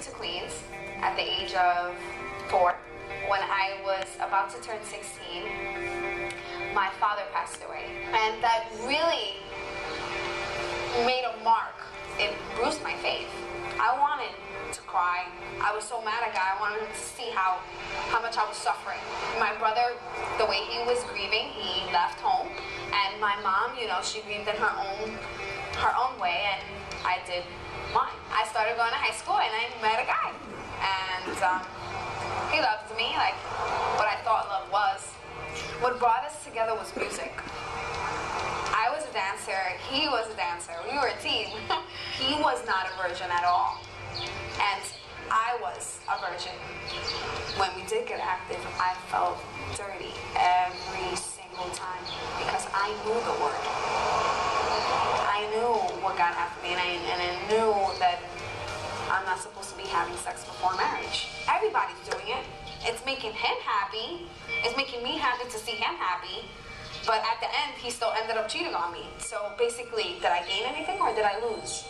to Queens at the age of 4. When I was about to turn 16, my father passed away. And that really made a mark. It bruised my faith. I wanted to cry. I was so mad at God. I wanted to see how much I was suffering. My brother, the way he was grieving, he left home. And my mom, you know, she grieved in her own way, and I did mine. I started going to high school, and I met a guy. And he loved me like what I thought love was. What brought us together was music. I was a dancer, he was a dancer, we were a team. He was not a virgin at all, and I was a virgin. When we did get active, I felt dirty every single time because I knew the word. I knew what God had for me, and I knew that I'm not supposed to be having sex before marriage. Everybody's doing it. It's making him happy. It's making me happy to see him happy. But at the end, he still ended up cheating on me. So basically, did I gain anything or did I lose?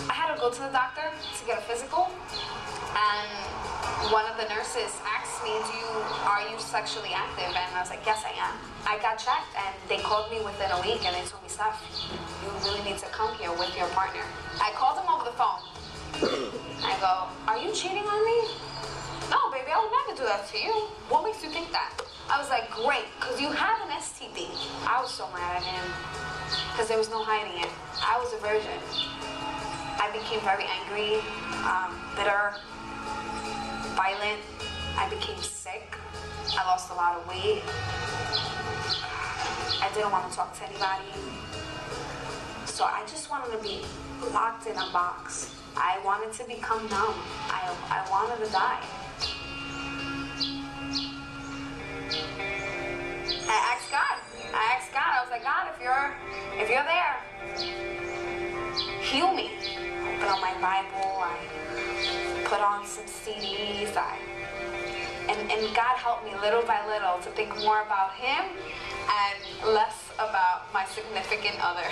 I had to go to the doctor to get a physical. And one of the nurses asked me, are you sexually active? And I was like, yes, I am. I got checked, and they called me within a week, and they told me, Steph, you really need to come here with your partner. I called him over the phone. I go, are you cheating on me? No, baby, I would never do that to you. What makes you think that? I was like, great, because you have an STD. I was so mad at him, because there was no hiding it. I was a virgin. I became very angry, bitter, violent. I became sick. I lost a lot of weight. I didn't want to talk to anybody. So I just wanted to be locked in a box. I wanted to become numb. I wanted to die. I asked God. I was like, God, if you're there, heal me. Open up my Bible. I put on some CDs. And God helped me little by little to think more about Him and less about my significant other.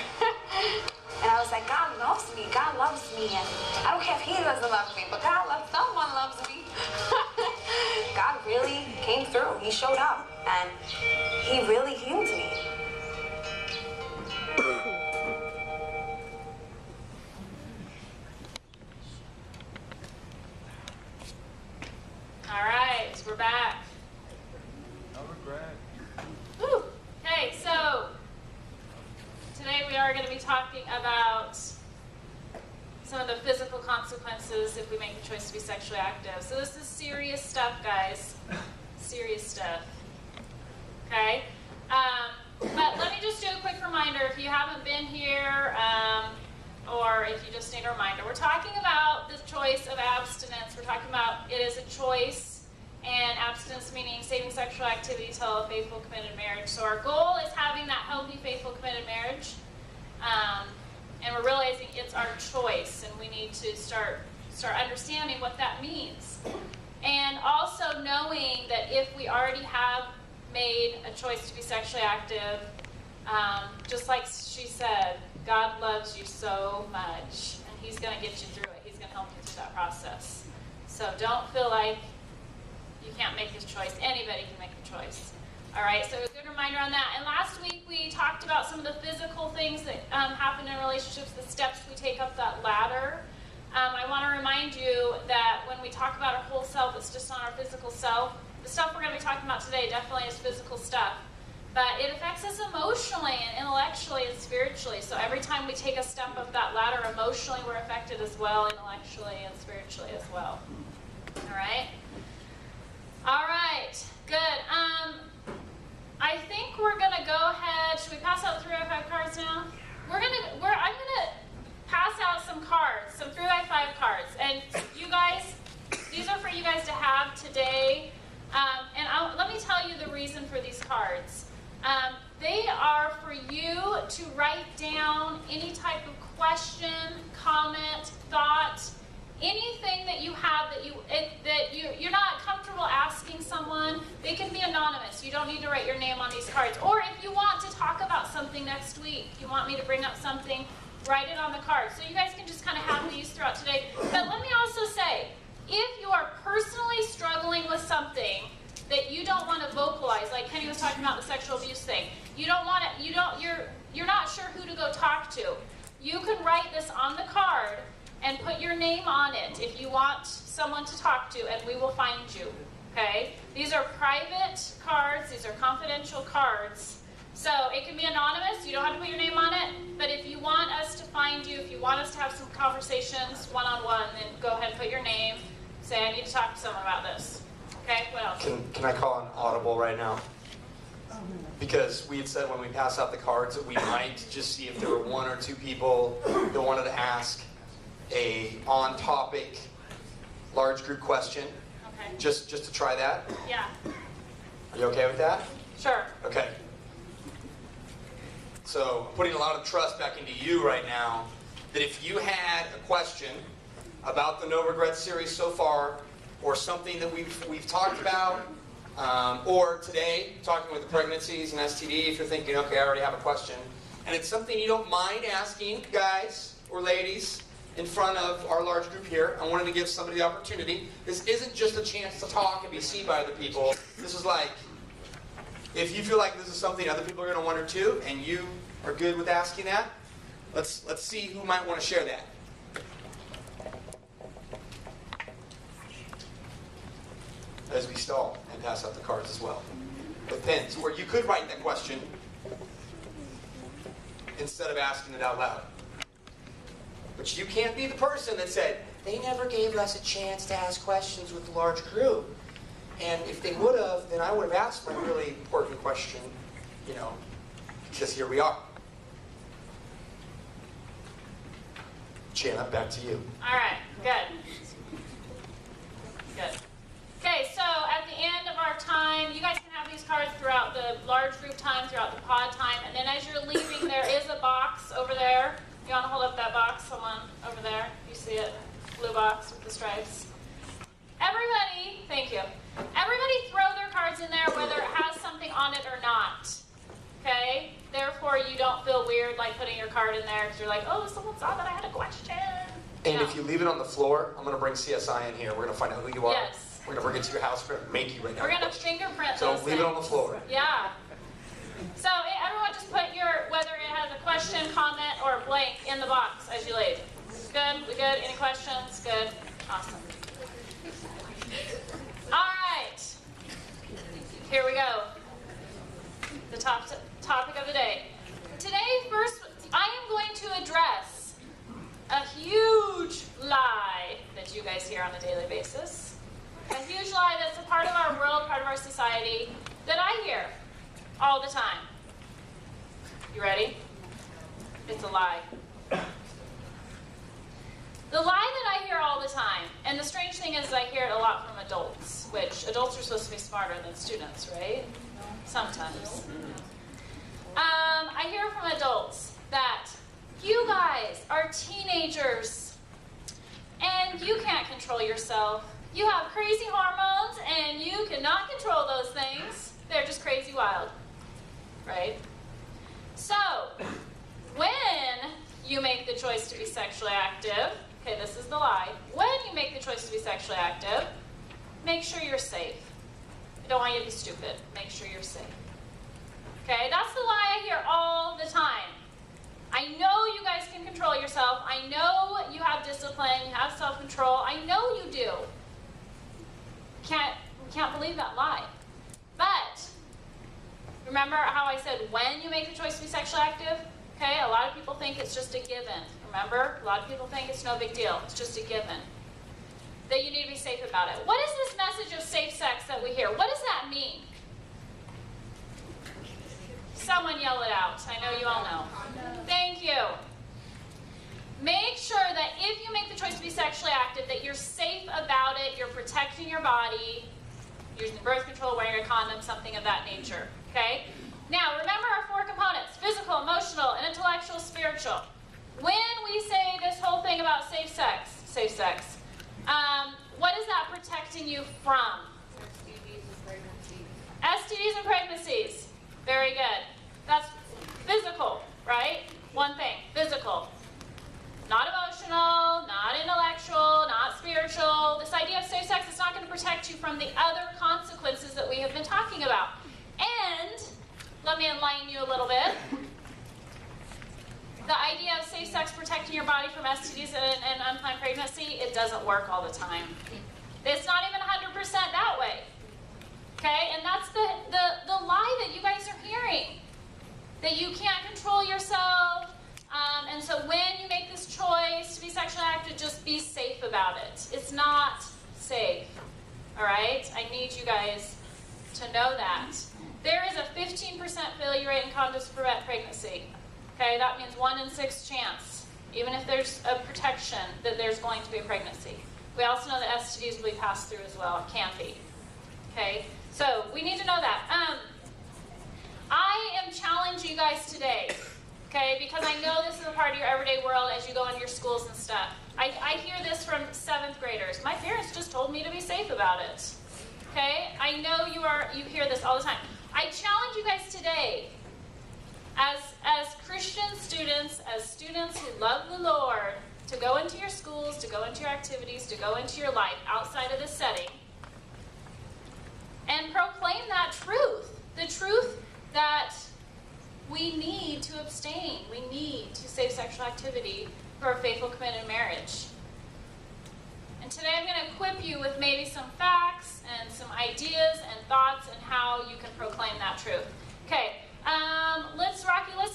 And I was like, God loves me. God loves me. And I don't care if He doesn't love me, but someone loves me. God really came through. He showed up. And He really healed me. All right, we're back. Woo. Okay, so today we are going to be talking about some of the physical consequences if we make the choice to be sexually active. So this is serious stuff, guys. Serious stuff. Okay? But let me just do a quick reminder if you haven't been here, or if you just need a reminder. We're talking about the choice of abstinence. We're talking about it is a choice, and abstinence meaning saving sexual activity till a faithful, committed marriage. So our goal is having that healthy, faithful, committed marriage. And we're realizing it's our choice, and we need to start understanding what that means. And also knowing that if we already have made a choice to be sexually active, just like she said, God loves you so much, and He's going to get you through it. He's going to help you through that process. So don't feel like you can't make this choice. Anybody can make a choice. All right, so a good reminder on that. And last week we talked about some of the physical things that happen in relationships, the steps we take up that ladder. I want to remind you that when we talk about our whole self, it's just not our physical self. The stuff we're going to be talking about today definitely is physical stuff. But it affects us emotionally and intellectually and spiritually. So every time we take a step up that ladder, emotionally we're affected as well, intellectually and spiritually as well. All right? All right. Good. I think we're going to go ahead. Should we pass out 3x5 cards now? I'm going to pass out some cards, some 3x5 cards. And you guys, these are for you guys to have today. Let me tell you the reason for these cards. They are for you to write down any type of question, comment, thought, anything that you have that you're not comfortable asking someone. They can be anonymous. You don't need to write your name on these cards. Or if you want to talk about something next week, you want me to bring up something, write it on the card. So you guys can just kind of have these throughout today. But let me also say, if you are personally struggling with something that you don't want to vocalize, like Kenny was talking about the sexual abuse thing, you don't want to, you're not sure who to go talk to, you can write this on the card and put your name on it if you want someone to talk to, and we will find you. Okay? These are private cards. These are confidential cards. So it can be anonymous. You don't have to put your name on it. But if you want us to find you, if you want us to have some conversations one-on-one, then go ahead and put your name. Say, I need to talk to someone about this. Okay? What else? Can I call an audible right now? Because we had said when we pass out the cards that we might just see if there were one or two people that wanted to ask a on-topic large group question. Okay. Just to try that. Yeah. Are you okay with that? Sure. Okay. So I'm putting a lot of trust back into you right now that if you had a question about the No Regrets series so far, or something that we've talked about, or today, talking with the pregnancies and STD, if you're thinking, okay, I already have a question, and it's something you don't mind asking, guys or ladies, in front of our large group here, I wanted to give somebody the opportunity. This isn't just a chance to talk and be seen by other people. This is like, if you feel like this is something other people are going to wonder too, and you are good with asking that, let's see who might want to share that. As we stall and pass out the cards as well with pens, or you could write that question instead of asking it out loud. But you can't be the person that said, they never gave us a chance to ask questions with a large group. And if they would have, then I would have asked my really important question, because here we are. Jana, back to you. All right. Good. Good. Okay, so at the end of our time, you guys can have these cards throughout the large group time, throughout the pod time, and then as you're leaving, there is a box over there. You want to hold up that box, someone over there? You see it? Blue box with the stripes. Everybody, thank you. Everybody throw their cards in there, whether it has something on it or not. Okay? Therefore, you don't feel weird like putting your card in there because you're like, oh, someone saw that I had a question. And if you leave it on the floor, I'm going to bring CSI in here. We're going to find out who you are. Yes. We're going to bring it to your house. We're going to make you right now. We're going to fingerprint So those leave it on the things. floor. Yeah. So everyone just put whether it has a question, comment, or blank in the box as you leave. Good? We good? Any questions? Good? Awesome. All right. Here we go. The topic of the day. Today, first, I am going to address a huge lie that you guys hear on a daily basis. A huge lie that's a part of our world, part of our society, that I hear all the time. You ready? It's a lie. The lie that I hear all the time, and the strange thing is I hear it a lot from adults, which adults are supposed to be smarter than students, right? Sometimes. I hear from adults that you guys are teenagers and you can't control yourself. You have crazy hormones and you cannot control those things. They're just crazy wild, right? So, when you make the choice to be sexually active, okay, this is the lie. When you make the choice to be sexually active, make sure you're safe. I don't want you to be stupid. Make sure you're safe. Okay, that's the lie I hear all the time. I know you guys can control yourself. I know you have discipline, you have self-control. I know you do. Can't believe that lie. But remember how I said when you make the choice to be sexually active? Okay, a lot of people think it's just a given. Remember? A lot of people think it's no big deal. It's just a given. That you need to be safe about it. What is this message of safe sex that we hear? What does that mean? Someone yell it out. I know you all know. Thank you. Make sure that if you make the choice to be sexually active, that you're safe about it, you're protecting your body, using birth control, wearing a condom, something of that nature. Okay? Now, remember our four components: physical, emotional, intellectual, spiritual. When we say this whole thing about safe sex, what is that protecting you from? STDs and pregnancies. STDs and pregnancies. Very good. That's physical, right? One thing, physical. enlighten you a little bit. The idea of safe sex protecting your body from STDs and unplanned pregnancy, it doesn't work all the time. It's not even 100% that way. Okay? And that's the lie that you guys are hearing. That you can't control yourself. And so when you make this choice to be sexually active, just be safe about it. It's not safe. All right? I need you guys to know that. There is a 15% failure rate in condoms to prevent pregnancy. Okay? That means 1 in 6 chance, even if there's a protection, that there's going to be a pregnancy. We also know that STDs will be passed through as well. It can be. Okay? So we need to know that. I am challenging you guys today, okay, because I know this is a part of your everyday world as you go into your schools and stuff. I hear this from 7th graders. My parents just told me to be safe about it. Okay? I know you hear this all the time. I challenge you guys today, as Christian students, as students who love the Lord, to go into your schools, to go into your activities, to go into your life outside of this setting, and proclaim that truth. The truth that we need to abstain. We need to save sexual activity for a faithful, committed marriage. And today I'm going to equip you with maybe some facts and some ideas and thoughts and how you can proclaim that truth. Okay, let's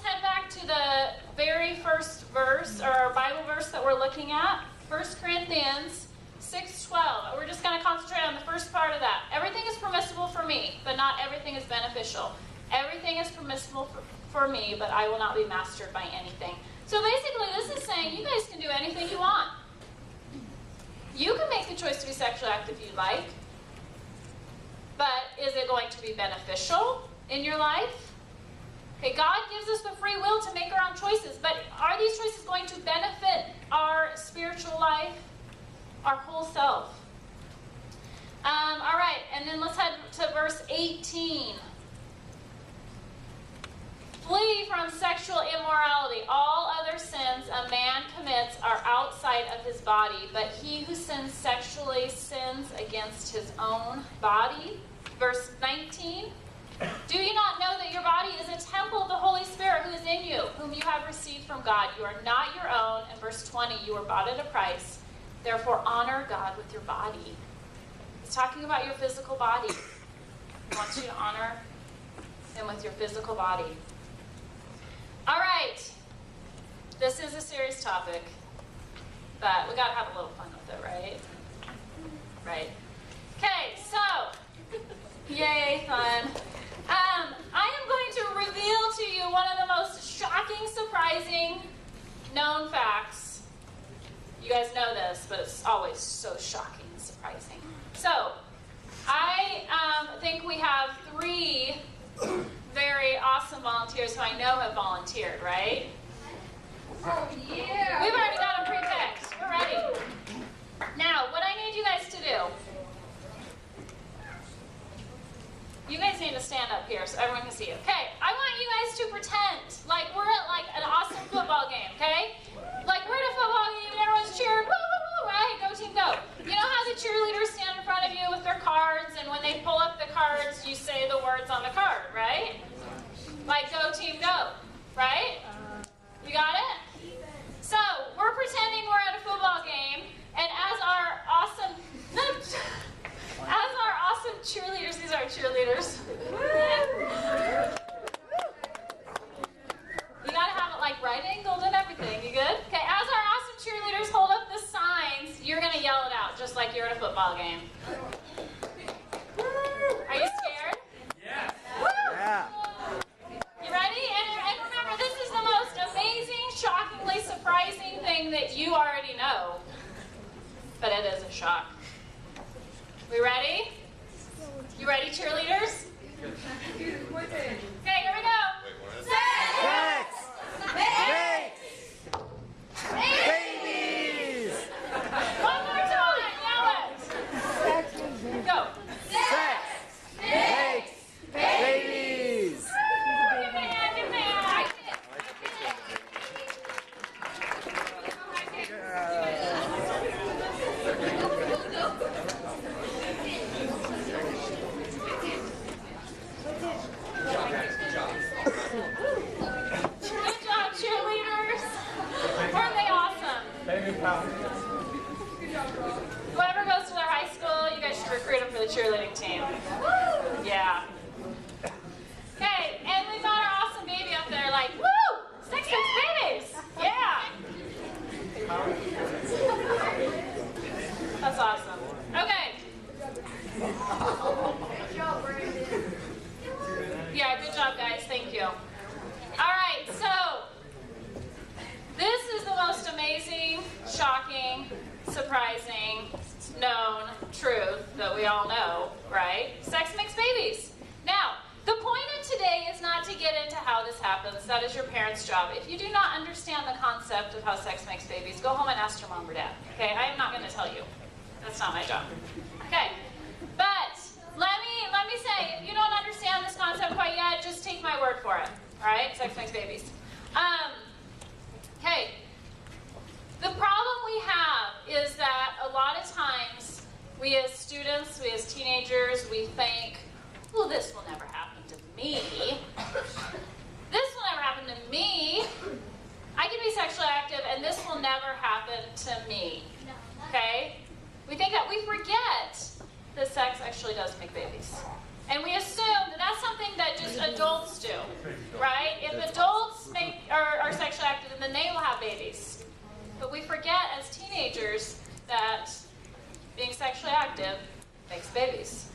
head back to the very first verse, or our Bible verse that we're looking at, 1 Corinthians 6:12. We're just going to concentrate on the first part of that. Everything is permissible for me, but not everything is beneficial. Everything is permissible for me, but I will not be mastered by anything. So basically, this is saying you guys can do anything you want. You can make the choice to be sexually active if you like, but is it going to be beneficial in your life? Okay, God gives us the free will to make our own choices, but are these choices going to benefit our spiritual life, our whole self? All right, and then let's head to verse 18. Flee from sexual immorality. All other sins a man commits are outside of his body, but he who sins sexually sins against his own body. Verse 19. Do you not know that your body is a temple of the Holy Spirit who is in you, whom you have received from God? You are not your own. And verse 20, you were bought at a price. Therefore, honor God with your body. It's talking about your physical body. He wants you to honor him with your physical body. All right, this is a serious topic, but we gotta have a little fun with it, right? Right. Okay, so, yay, fun. I am going to reveal to you one of the most shocking, surprising, known facts. You guys know this, but it's always so shocking and surprising. So, I think we have 3 very awesome volunteers who I know have volunteered, right? Oh, yeah. We've already got them pre-picked. We're ready. Now, what I need you guys to do, you guys need to stand up here so everyone can see you. Okay, I want you guys to pretend like we're at like an awesome football game, okay? Like we're at a football game and everyone's cheering, woo, woo, woo, right? Go team, go. You know how the cheerleaders stand in front of you with their cards, and when they pull up the cards, you say the words on the card, right? Like go team, go, right? You got it? So we're pretending we're at a football game, and as our awesome cheerleaders, these are cheerleaders. we all know, right? Sex makes babies. Now, the point of today is not to get into how this happens. That is your parents' job. If you do not understand the concept of how sex makes babies, go home and ask your mom or dad. Okay, I am not going to tell you. That's not my job. Okay, but let me say, if you don't understand this concept quite yet, just take my word for it. All right, sex makes babies. Okay, the problem we have is that a lot of times we as students, we as teenagers, we think, well, this will never happen to me. This will never happen to me. I can be sexually active and this will never happen to me. Okay? We think that we forget that sex actually does make babies. And we assume that that's something that just adults do, right? If adults are sexually active, then they will have babies. But we forget as teenagers that being sexually active makes babies.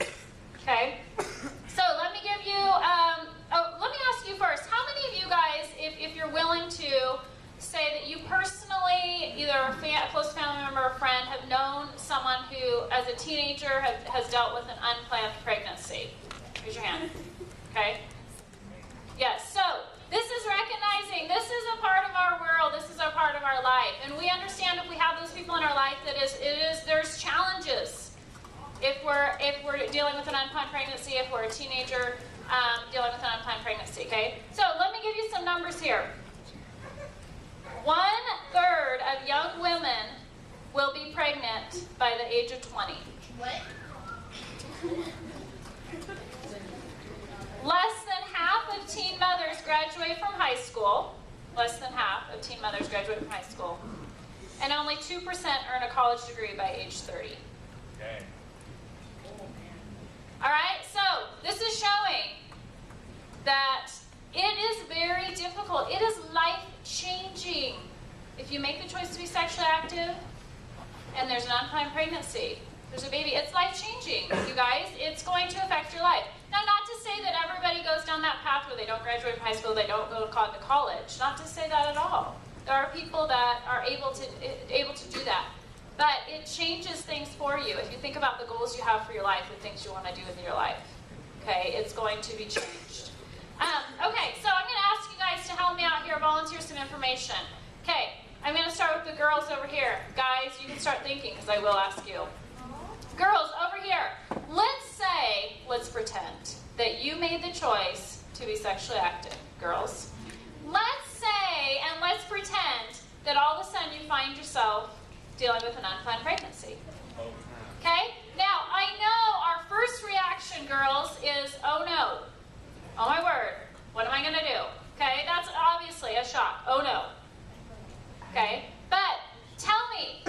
Okay? So let me give you, let me ask you first, how many of you guys, if you're willing to, say that you personally, either a close family member or friend, have known someone who, as a teenager, has dealt with an unplanned pregnancy? Raise your hand. Okay? Yes, so this is recognizing this is a part of our world, this is a part of our life. And we understand if we have those people in our life that there's challenges. If we're dealing with an unplanned pregnancy, if we're a teenager dealing with an unplanned pregnancy, okay? So let me give you some numbers here. 1/3 of young women will be pregnant by the age of 20. What? Less than half of teen mothers graduate from high school. Less than half of teen mothers graduate from high school. And only 2% earn a college degree by age 30. Okay. All right, so this is showing that it is very difficult. It is life-changing. If you make the choice to be sexually active and there's an unplanned pregnancy, there's a baby, it's life-changing, you guys. It's going to affect your life. Now, not to say that everybody goes down that path where they don't graduate from high school, they don't go to college. Not to say that at all. There are people that are able to do that. But it changes things for you. If you think about the goals you have for your life, the things you want to do with your life, okay, it's going to be changed. Okay, so I'm going to ask you guys to help me out here, volunteer some information. Okay, I'm going to start with the girls over here. Guys, you can start thinking because I will ask you. Girls, over here, let's pretend that you made the choice to be sexually active. Girls, let's say and let's pretend that all of a sudden you find yourself dealing with an unplanned pregnancy. Okay? Now, I know our first reaction, girls, is, oh no. Oh my word. What am I going to do? Okay? That's obviously a shock. Oh no. Okay? But tell me,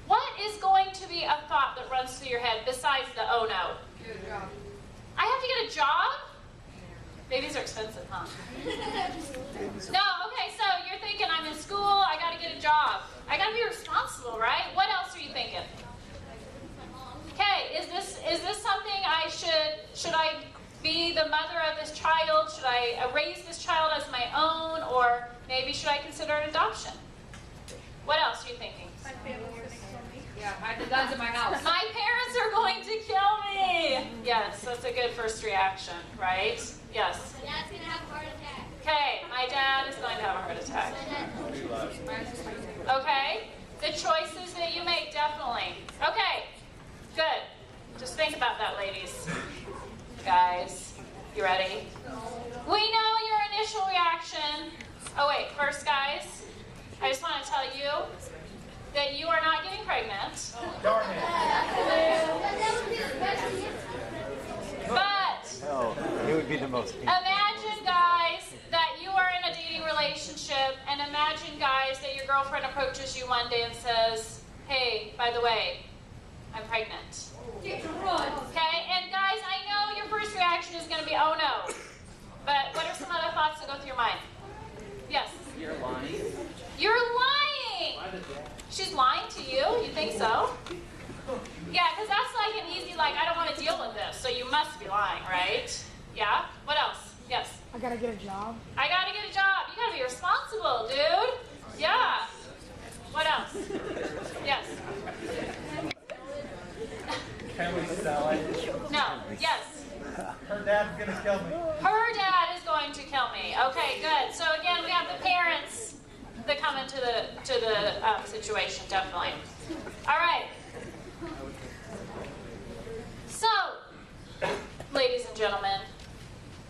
what is going to be a thought that runs through your head besides the oh no? Get a job. I have to get a job? Babies are expensive, huh? No, okay, so you're thinking I'm in school, I gotta get a job. I gotta be responsible, right? What else are you thinking? Okay, is this something should I be the mother of this child? Should I raise this child as my own? Or maybe should I consider an adoption? What else are you thinking? My family's gonna kill me. Yeah, I have the guns in my house. My parents are going to kill me! Yes, that's a good first reaction, right? Yes. My dad's gonna have a heart attack. Okay, my dad is going to have a heart attack. Okay? The choices that you make, definitely. Okay, good. Just think about that, ladies. Guys, you ready? We know your initial reaction. Oh wait, first guys, I just want to tell you that you are not getting pregnant. Darn But Oh, it would be the most painful. imagine, guys, that you are in a dating relationship, and imagine, guys, that your girlfriend approaches you one day and says, hey, by the way, I'm pregnant. Get to run. Okay? And guys, I know your first reaction is going to be, oh no. But what are some other thoughts that go through your mind? Yes? You're lying. You're lying! She's lying to you? You think so? Yeah, because that's like an easy, I don't want to deal with this, so you must be lying, right? Yeah? What else? Yes? I gotta get a job. I gotta get a job. You gotta be responsible, dude. Yeah. What else? Yes? Can we sell it? No. Yes. Her dad's gonna kill me. Her dad is going to kill me. Okay, good. So again, we have the parents that come into the situation, definitely. All right. So, ladies and gentlemen,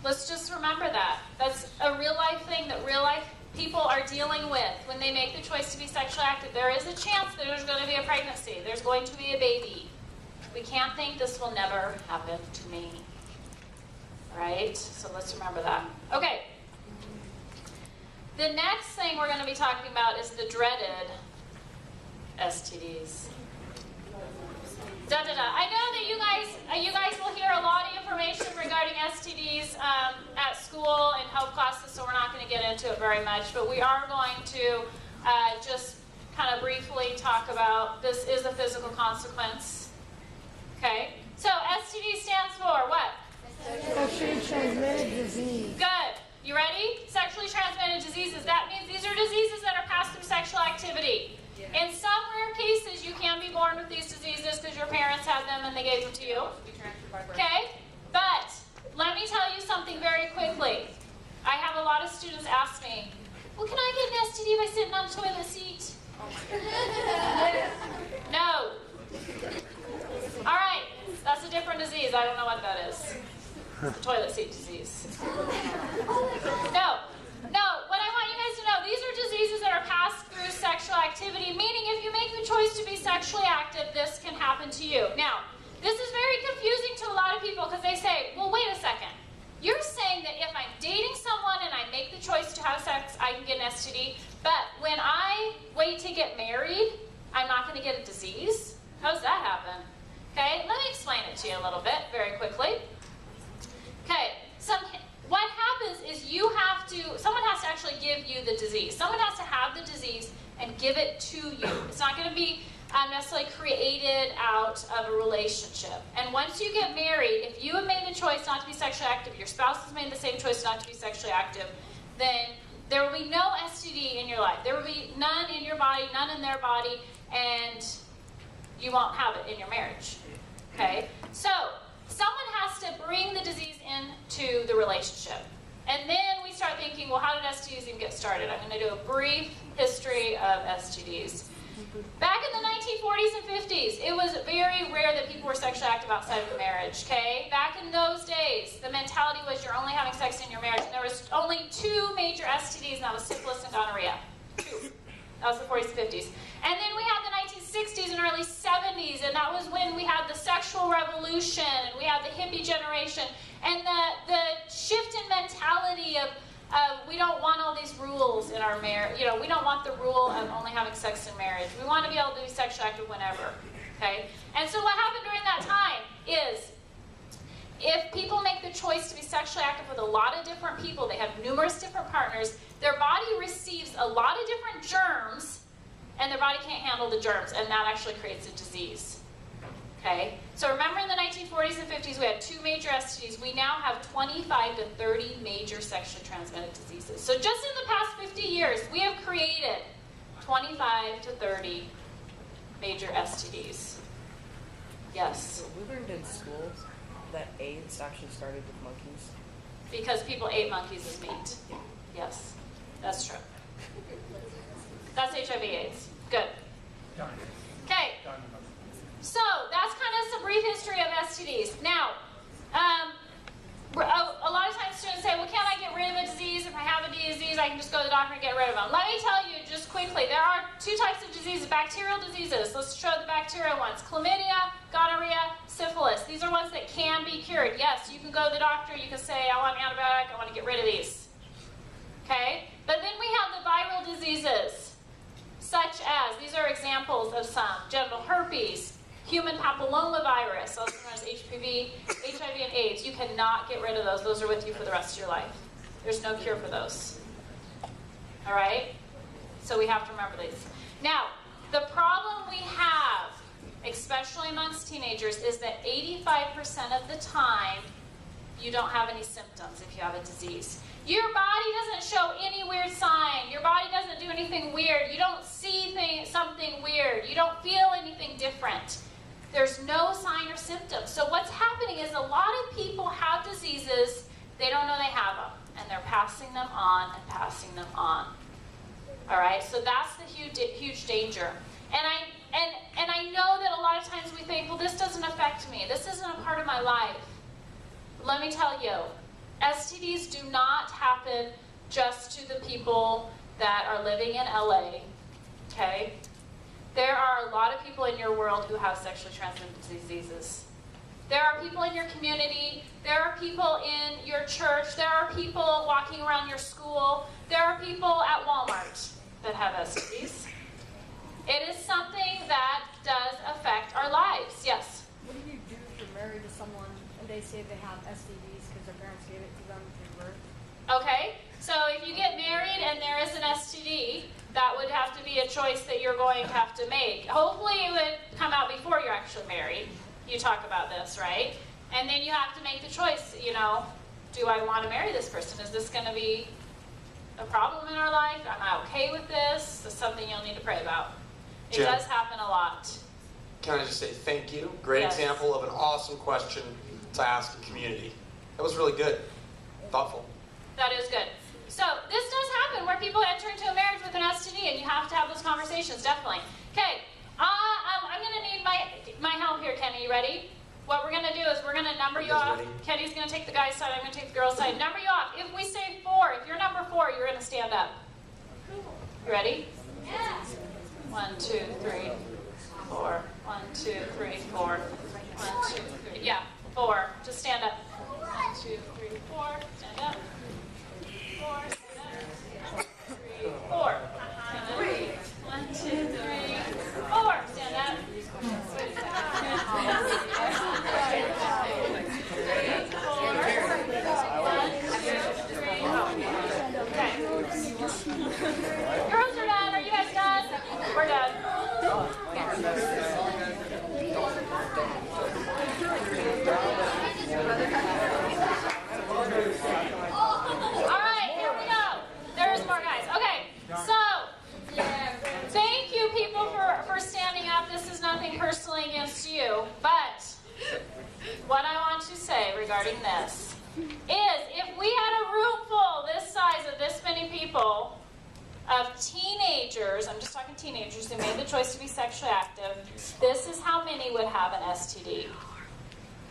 let's just remember that. That's a real life thing that real life people are dealing with when they make the choice to be sexually active. There is a chance that there's going to be a pregnancy. There's going to be a baby. We can't think this will never happen to me. Right? So let's remember that. Okay. The next thing we're going to be talking about is the dreaded STDs. Da, da, da. I know that you guys will hear a lot of information regarding STDs at school and health classes, so we're not going to get into it very much, but we are going to just kind of briefly talk about this is a physical consequence. Okay? So STD stands for what? Sexually transmitted disease. Good. You ready? Sexually transmitted diseases. That means these are diseases that are passed through sexual activity. In some rare cases, you can be born with these diseases because your parents had them and they gave them to you. Okay? But let me tell you something very quickly. I have a lot of students ask me, well, can I get an STD by sitting on a toilet seat? No. All right. That's a different disease. I don't know what that is. Toilet seat disease. No, what I want you guys to know, these are diseases that are passed through sexual activity, meaning if you make the choice to be sexually active, this can happen to you. Now, this is very confusing to a lot of people because they say, well, wait a second. You're saying that if I'm dating someone and I make the choice to have sex, I can get an STD, but when I wait to get married, I'm not going to get a disease? How does that happen? Okay, let me explain it to you a little bit very quickly. Okay, what happens is someone has to actually give you the disease. Someone has to have the disease and give it to you. It's not going to be necessarily created out of a relationship. And once you get married, if you have made the choice not to be sexually active, your spouse has made the same choice not to be sexually active, then there will be no STD in your life. There will be none in your body, none in their body, and you won't have it in your marriage. Okay? So, someone has to bring the disease into the relationship. And then we start thinking, well, how did STDs even get started? I'm going to do a brief history of STDs. Back in the 1940s and 50s, it was very rare that people were sexually active outside of marriage, okay? Back in those days, the mentality was you're only having sex in your marriage, and there was only two major STDs, and that was syphilis and gonorrhea. Two. That was the 40s and 50s. And then we had the 1960s and early 70s, and that was when we had the sexual revolution, and we had the hippie generation, and the shift in mentality of we don't want all these rules in our marriage. You know, we don't want the rule of only having sex in marriage. We want to be able to be sexually active whenever, okay? And so what happened during that time is if people make the choice to be sexually active with a lot of different people, they have numerous different partners, their body receives a lot of different germs, and their body can't handle the germs, and that actually creates a disease. Okay? So remember in the 1940s and 50s, we had two major STDs. We now have 25 to 30 major sexually transmitted diseases. So just in the past 50 years, we have created 25 to 30 major STDs. Yes? We learned in school that AIDS actually started with monkeys. Because people ate monkeys as meat. Yes, that's true. That's HIV/AIDS. Good. Okay. So that's kind of some brief history of STDs. Now, a lot of times students say, well, can't I get rid of a disease? If I have a disease, I can just go to the doctor and get rid of them. Let me tell you just quickly, there are two types of diseases, bacterial diseases. Let's show the bacterial ones. Chlamydia, gonorrhea, syphilis. These are ones that can be cured. Yes, you can go to the doctor, you can say, I want an antibiotic, I want to get rid of these. Okay? But then we have the viral diseases, such as, these are examples of some, genital herpes, human papillomavirus, also known as HPV, HIV, and AIDS. You cannot get rid of those. Those are with you for the rest of your life. There's no cure for those. All right? So we have to remember these. Now, the problem we have, especially amongst teenagers, is that 85% of the time, you don't have any symptoms if you have a disease. Your body doesn't show any weird sign. Your body doesn't do anything weird. You don't see something weird. You don't feel anything different. There's no sign or symptom. So what's happening is a lot of people have diseases, they don't know they have them, and they're passing them on and passing them on. All right, so that's the huge danger. And I know that a lot of times we think, well, this doesn't affect me. This isn't a part of my life. Let me tell you, STDs do not happen just to the people that are living in LA, okay? There are a lot of people in your world who have sexually transmitted diseases. There are people in your community, there are people in your church, there are people walking around your school, there are people at Walmart that have STDs. It is something that does affect our lives. Yes? What do you do if you're married to someone and they say they have STDs because their parents gave it to them through birth? Okay, so if you get married and there is an STD, that would have to be a choice that you're going to have to make. Hopefully it would come out before you're actually married. You talk about this, right? And then you have to make the choice, you know, do I want to marry this person? Is this going to be a problem in our life? Am I okay with this? This is something you'll need to pray about. It Jen. does happen a lot. Can I just say thank you? Great Yes. example of an awesome question to ask the community. That was really good. Thoughtful. That is good. So this does happen where people enter into a marriage with an STD, and you have to have those conversations, definitely. Okay, I'm going to need my help here, Kenny. You ready? What we're going to do is we're going to number you off. ready? Kenny's going to take the guy's side. I'm going to take the girl's side. Number you off. If we say 4, if you're number 4, you're going to stand up. You ready? Yeah. 1, 2, 3, 4. 1, 2, 3, 4. 1, 2, 3. Yeah, 4. Just stand up. 1, 2, 3, 4. Stand up. 4. Stand up. 3, 4. Stand up. 1, 2, 3, 4. Stand up. 3, 4. Okay. Girls are done. Are you guys done? We're done. All right, here we go. There's more guys. Okay, so thank you people for standing up. This is nothing personally against you, but what I want to say regarding this is if we had a room full this size of this many people of teenagers, I'm just talking teenagers who made the choice to be sexually active, this is how many would have an STD.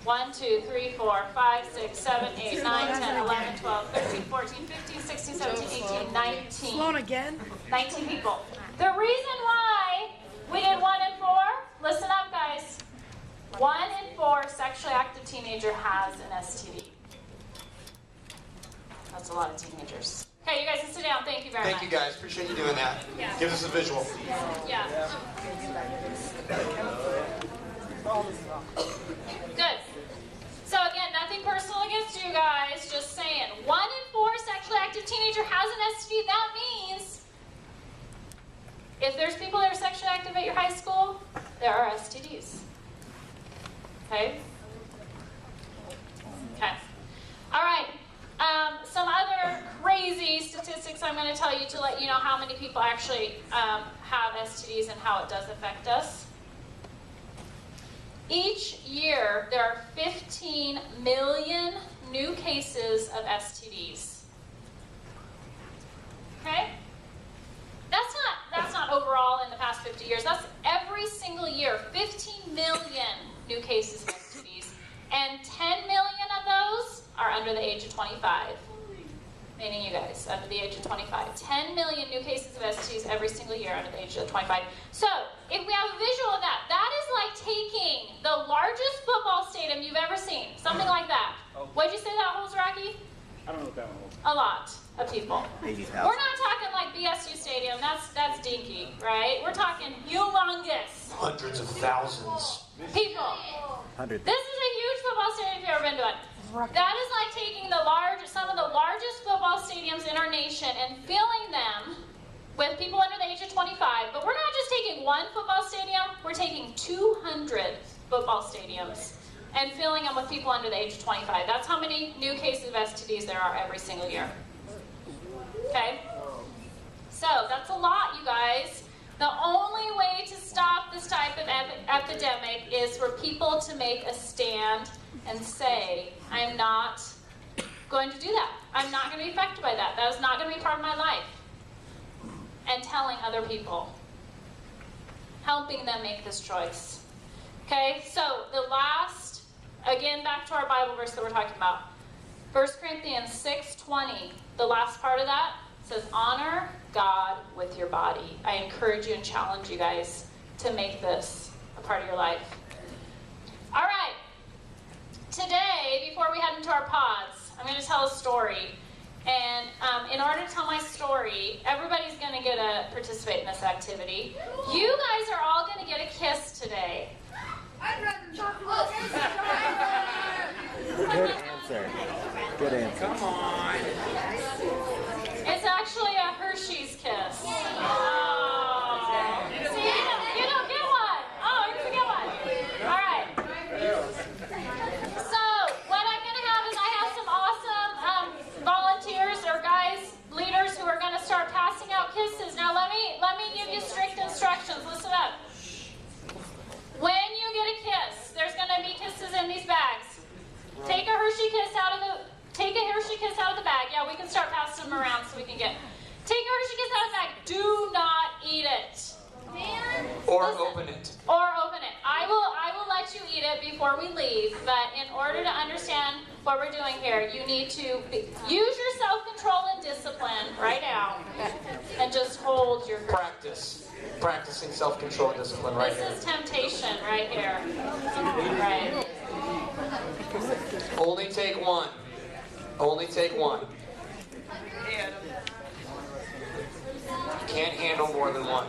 1, 2, 3, 4, 5, 6, 7, 8, 9, 10, 11, 12, 13, 14, 15, 16, 17, 18, 19. Sloan again? 19 people. The reason why we did 1 and 4, listen up guys. 1 in 4 sexually active teenager has an STD. That's a lot of teenagers. Okay, you guys can sit down. Thank you very much. Thank you guys. Appreciate you doing that. Gives us a visual. Yeah. Good. So again, nothing personal against you guys, just saying. 1 in 4 sexually active teenager has an STD. That means if there's people that are sexually active at your high school, there are STDs. Okay? Okay. All right. Some other crazy statistics I'm going to tell you to let you know how many people actually have STDs and how it does affect us. Each year, there are 15 million new cases of STDs. Okay? That's not overall in the past 50 years. That's every single year. 15 million new cases of STDs. And 10 million of those are under the age of 25. Meaning you guys, under the age of 25. 10 million new cases of STDs every single year under the age of 25. So, if we have a visual of that, that is like taking the largest football stadium you've ever seen. Something like that. What'd you say that holds, Rocky? I don't know what that one was. A lot of people. We're not talking like BSU Stadium. That's dinky, right? We're talking humongous Hundreds of thousands. people. Hundred. This is a huge football stadium if you've ever been to it. That is like taking some of the largest football stadiums in our nation and filling them with people under the age of 25. But we're not just taking one football stadium, we're taking 200 football stadiums and filling them with people under the age of 25. That's how many new cases of STDs there are every single year. Okay? So that's a lot, you guys. The only way to stop this type of epidemic is for people to make a stand and say, I'm not going to do that. I'm not going to be affected by that. That is not going to be part of my life. And telling other people, helping them make this choice. Okay, so the last, again, back to our Bible verse that we're talking about. 1 Corinthians 6:20, the last part of that says, honor God with your body. I encourage you and challenge you guys to make this a part of your life. All right, today, before we head into our pods, I'm going to tell a story. And in order to tell my story, everybody's going to get to participate in this activity. You guys are all going to get a kiss today. I'd rather chocolate. Good answer. Good answer. Come on. It's actually a Hershey's kiss. Oh. See, you don't get one. Oh, you don't get one. All right. So what I'm going to have is I have some awesome volunteers or guys, leaders who are going to start passing out kisses. Now let me give you strict instructions. Listen up. When you get a kiss, there's going to be kisses in these bags. Take a Hershey kiss out of the bag. Yeah, we can start passing them around so we can get. Take a Hershey kiss out of the bag. Do not eat it. Or Listen. open it. Or open it. I will let you eat it before we leave, but in order to understand what we're doing here, you need to use your self-control and discipline right now and just hold your Practicing self-control and discipline right here. This is temptation right here. Right. Only take one. Only take one. You can't handle more than one.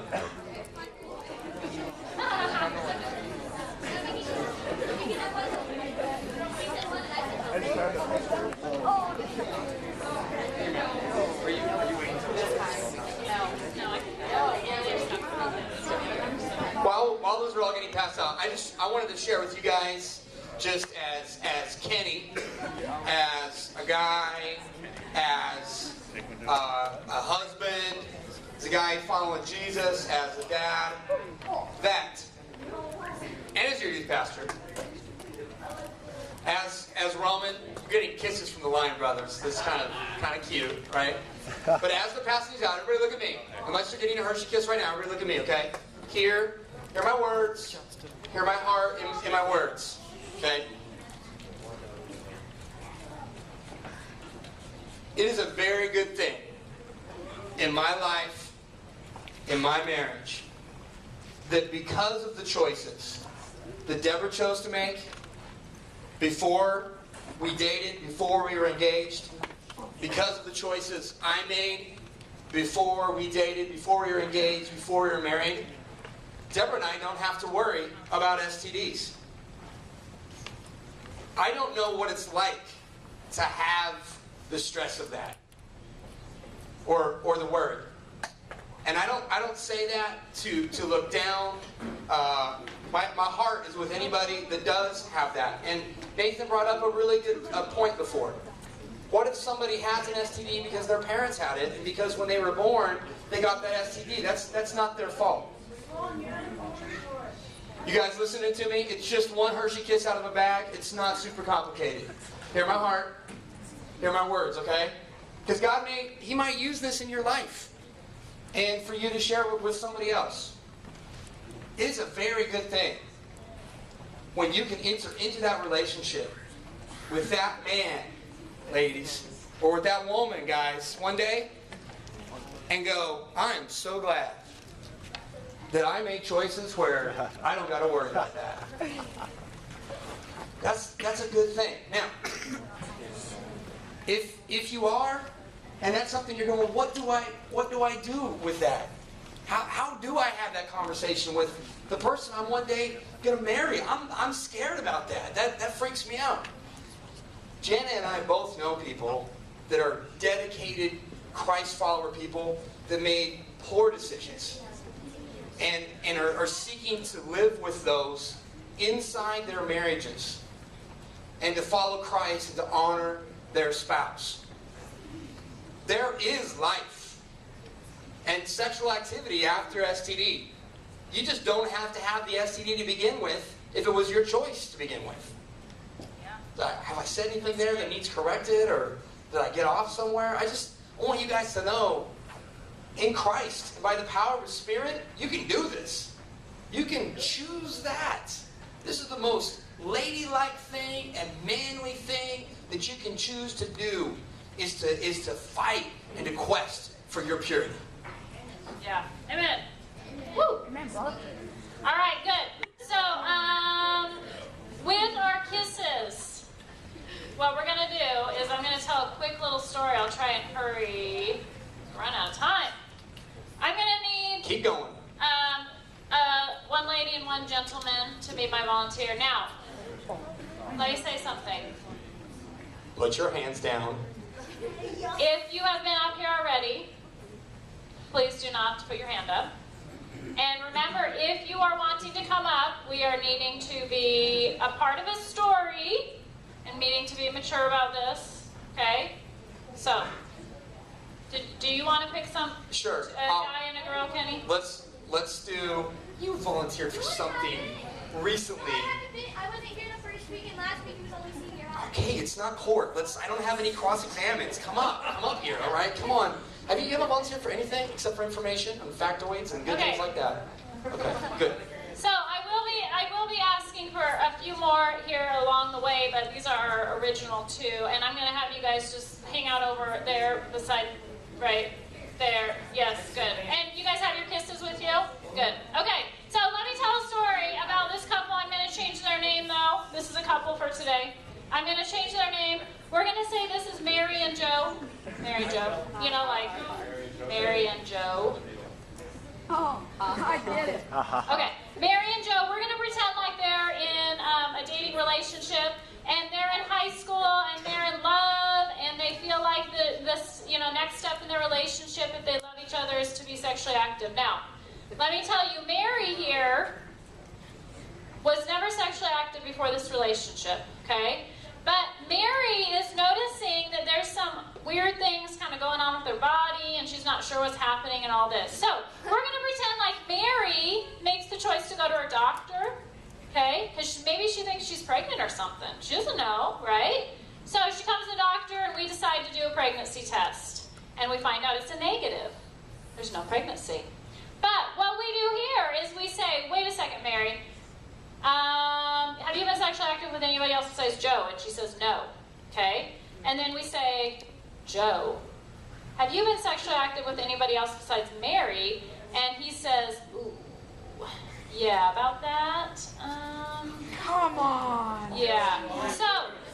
While those are all getting passed out, I wanted to share with you guys, just as Kenny, as a guy, as a husband, as a guy following Jesus, as a dad, and as your youth pastor, as Roman, you're getting kisses from the Lion Brothers. This is kind of cute, right? But as they're passing these out, everybody look at me. Unless you're getting a Hershey kiss right now, everybody look at me, okay? Hear my words. Hear my heart in my words, okay? It is a very good thing in my life, in my marriage, that because of the choices that Deborah chose to make before we dated, before we were engaged, because of the choices I made before we dated, before we were engaged, before we were married, Deborah and I don't have to worry about STDs. I don't know what it's like to have the stress of that, or the worry. And I don't say that to look down. My heart is with anybody that does have that. And Nathan brought up a really good point before. What if somebody has an STD because their parents had it, and because when they were born they got that STD? That's not their fault. You guys listening to me? It's just one Hershey kiss out of a bag. It's not super complicated. Hear my heart. Hear my words, okay? Because God He might use this in your life, and for you to share it with somebody else. It is a very good thing when you can enter into that relationship with that man, ladies, or with that woman, guys, one day, and go, I am so glad that I made choices where I don't got to worry about that. That's a good thing. Now, if you are, and that's something you're going, well, what do I do with that? How do I have that conversation with the person I'm one day going to marry? I'm scared about that. That freaks me out. Jana and I both know people that are dedicated Christ follower people that made poor decisions and are seeking to live with those inside their marriages and to follow Christ and to honor their spouse. There is life and sexual activity after STD. You just don't have to have the STD to begin with if it was your choice to begin with. Have I said anything there that needs corrected, or did I get off somewhere? I want you guys to know, in Christ, and by the power of the Spirit, you can do this. You can choose that. This is the most ladylike thing and manly thing that you can choose to do, is to fight and to quest for your purity. Yeah. Amen. Woo. Amen, brother. All right, good. So, with our kisses, what we're going to do is I'm going to tell a quick little story. I'll try and hurry. Run out of time. I'm going to need... Keep going. One lady and one gentleman to be my volunteer. Now, let me say something. Put your hands down. If you have been up here already, please do not put your hand up. And remember, if you are wanting to come up, we are needing to be a part of a story and needing to be mature about this. Okay? So, do you want to pick some Sure. a guy and a girl, Kenny? Let's do. You volunteered for something recently. I wasn't here the first week, and last week he was only senior high. Okay, it's not court. I don't have any cross-examines. Come up here. All right, come on. Have you ever volunteered for anything except for information and factoids and good things like that? Okay, good. So I will be asking for a few more here along the way, but these are our original two, and I'm going to have you guys just hang out over there beside, right there. Yes, good. And you guys have your kisses with you? Good. Okay, so let me tell a story about this couple. I'm going to change their name, though. This is a couple for today. I'm going to change their name. We're going to say this is Mary and Joe. Mary Joe. You know, like Mary and Joe. Oh, I get it. Okay, Mary and Joe, we're going to pretend like they're in a dating relationship, and they're in high school, and they're in love, and they feel like this next step in their relationship, if they love each other, is to be sexually active. Now, let me tell you, Mary here was never sexually active before this relationship, okay? But Mary is noticing that there's some weird things kind of going on with her body, and she's not sure what's happening and all this. So we're going to pretend like Mary makes the choice to go to her doctor, okay? Because maybe she thinks she's pregnant or something. She doesn't know, right? So she comes to the doctor, and we decide to do a pregnancy test. And we find out it's a negative. There's no pregnancy. But what we do here is we say, wait a second, Mary. Have you been sexually active with anybody else besides Joe? And she says no. Okay? And then we say, Joe, have you been sexually active with anybody else besides Mary? And he says, ooh, yeah, about that. Come on. Yeah. So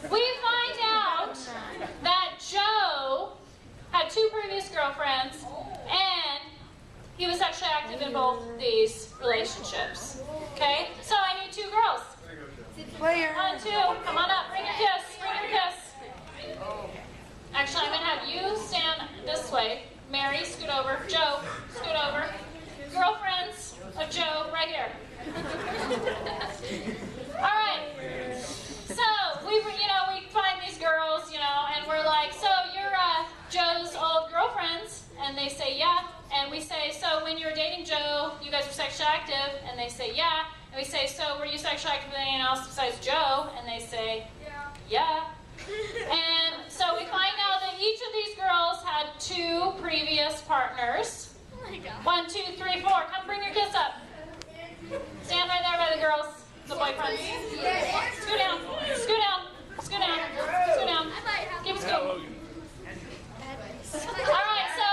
we find out that Joe had 2 previous girlfriends, and he was sexually active in both these relationships. Okay? So I need 2 girls. Player. 1, 2. Come on up. Bring your kiss. Bring your kiss. Actually, I'm going to have you stand this way. Mary, scoot over. Joe, scoot over. Girlfriends of Joe, right here. All right. So we find these girls, and we're like, so you're Joe's old girlfriends? And they say, yeah. And we say, so when you were dating Joe, you guys were sexually active? And they say, yeah. And we say, so were you sexually active with anyone else besides Joe? And they say, yeah. And so we find out that each of these girls had 2 previous partners. 1, 2, 3, 4. Come bring your kids up. Stand right there by the girls, the boyfriends. Scoot down. Scoot down. Scoot down. Scoot down. Keep scooting. All right, so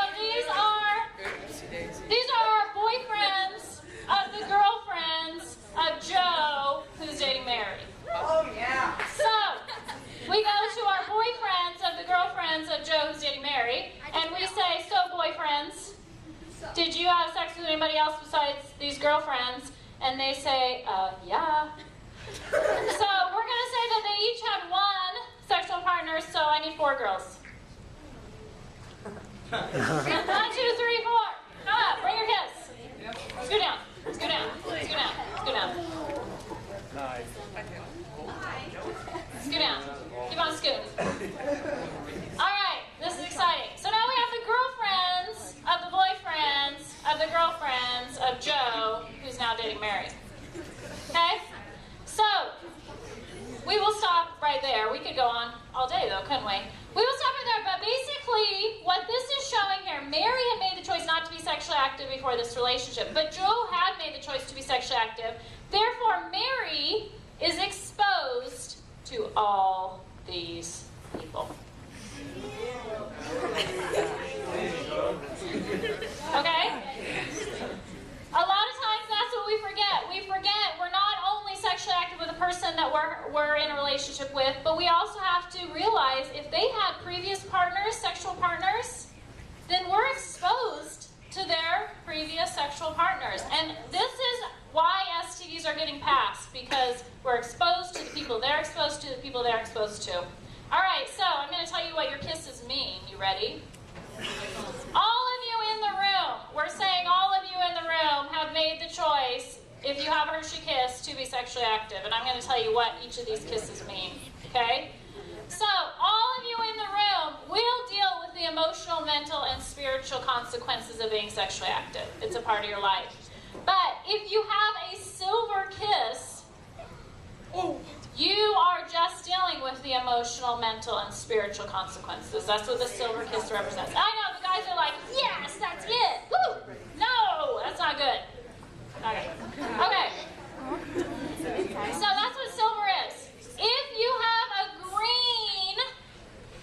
these are our boyfriends of the girlfriends of Joe, who's dating Mary. Oh, yeah. So we go to our boyfriends of the girlfriends of Joe, who's dating Mary, and we say, so boyfriends, did you have sex with anybody else besides these girlfriends? And they say, yeah. So we're going to say that they each had 1 sexual partner, so I need 4 girls. 1, 2, 3, 4. Come up, bring your kids. Scoot down. Scoot down. Scoot down. Scoot down. Nice. Scoot down. Keep on scooting. All right, this is exciting. So now we have the girlfriends of the boyfriends of the girlfriends of Joe, who's now married. Okay? So, we will stop right there. We could go on all day though, couldn't we? We will stop right there, but basically what this is showing here, Mary had made the choice not to be sexually active before this relationship, but Joe had made the choice to be sexually active. Therefore, Mary is exposed to all these people. Okay? A lot of times that's what we forget. We forget we're not only sexually active with a person that we're in a relationship with, but we also have to realize if they had previous partners, sexual partners, then we're exposed to their previous sexual partners. And this is why STDs are getting passed, because we're exposed to the people they're exposed to, the people they're exposed to. All right, so I'm going to tell you what your kisses mean. You ready? All of you in the room, we're saying all of you in the room have made the choice, if you have Hershey Kiss, to be sexually active. And I'm going to tell you what each of these kisses mean. Okay? So, all of you in the room will deal with the emotional, mental, and spiritual consequences of being sexually active. It's a part of your life. But if you have a silver kiss, you are just dealing with the emotional, mental, and spiritual consequences. That's what the silver kiss represents. I know, the guys are like, yes, that's it. Woo! No, that's not good. Okay. Okay. So that's what silver is. If you have a green,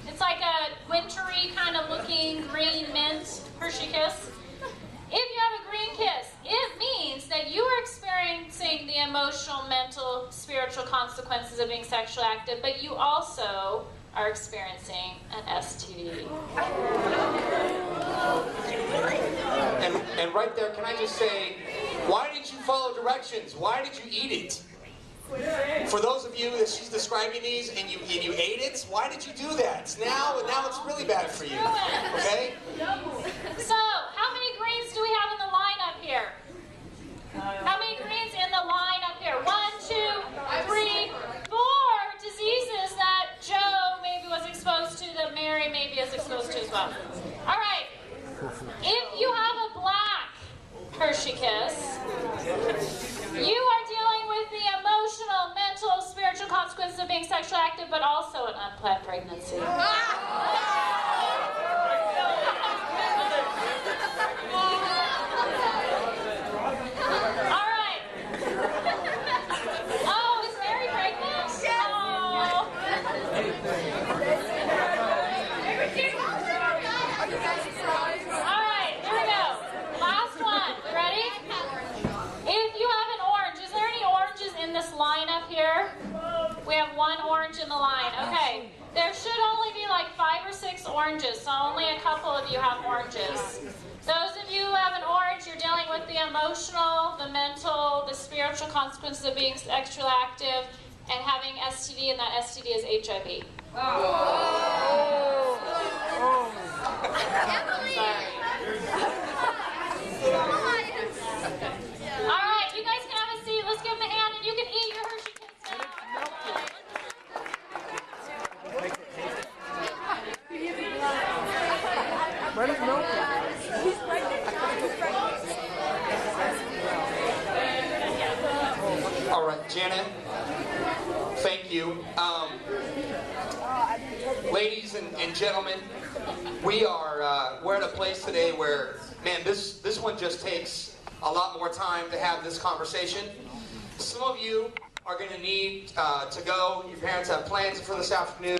it's like a wintry kind of looking green mint Hershey Kiss. If you have a green kiss, it means that you are experiencing the emotional, mental, spiritual consequences of being sexually active, but you also are experiencing an STD. And right there, can I just say, why didn't you follow directions? Why did you eat it? For those of you that she's describing these and you ate it, why did you do that? Now it's really bad for you. Okay? So, how many greens do we have in the lineup here? How many greens in the lineup here? 1, 2, 3, 4 diseases that Joe maybe was exposed to, that Mary maybe is exposed to as well. All right. If you have a black Hershey Kiss, you are dealing with the emotional, mental, spiritual consequences of being sexually active, but also an unplanned pregnancy. Lineup here. We have one orange in the line. Okay, there should only be like 5 or 6 oranges, so only a couple of you have oranges. Those of you who have an orange, you're dealing with the emotional, the mental, the spiritual consequences of being sexually active and having STD, and that STD is HIV. All right, you guys can have a seat. Let's give them a hand, and you can eat your Hershey Kiss now. All right, Janet, thank you. Ladies and gentlemen, we're at a place today where, man, this one just takes a lot more time to have this conversation. Some of you are going to need to go. Your parents have plans for this afternoon.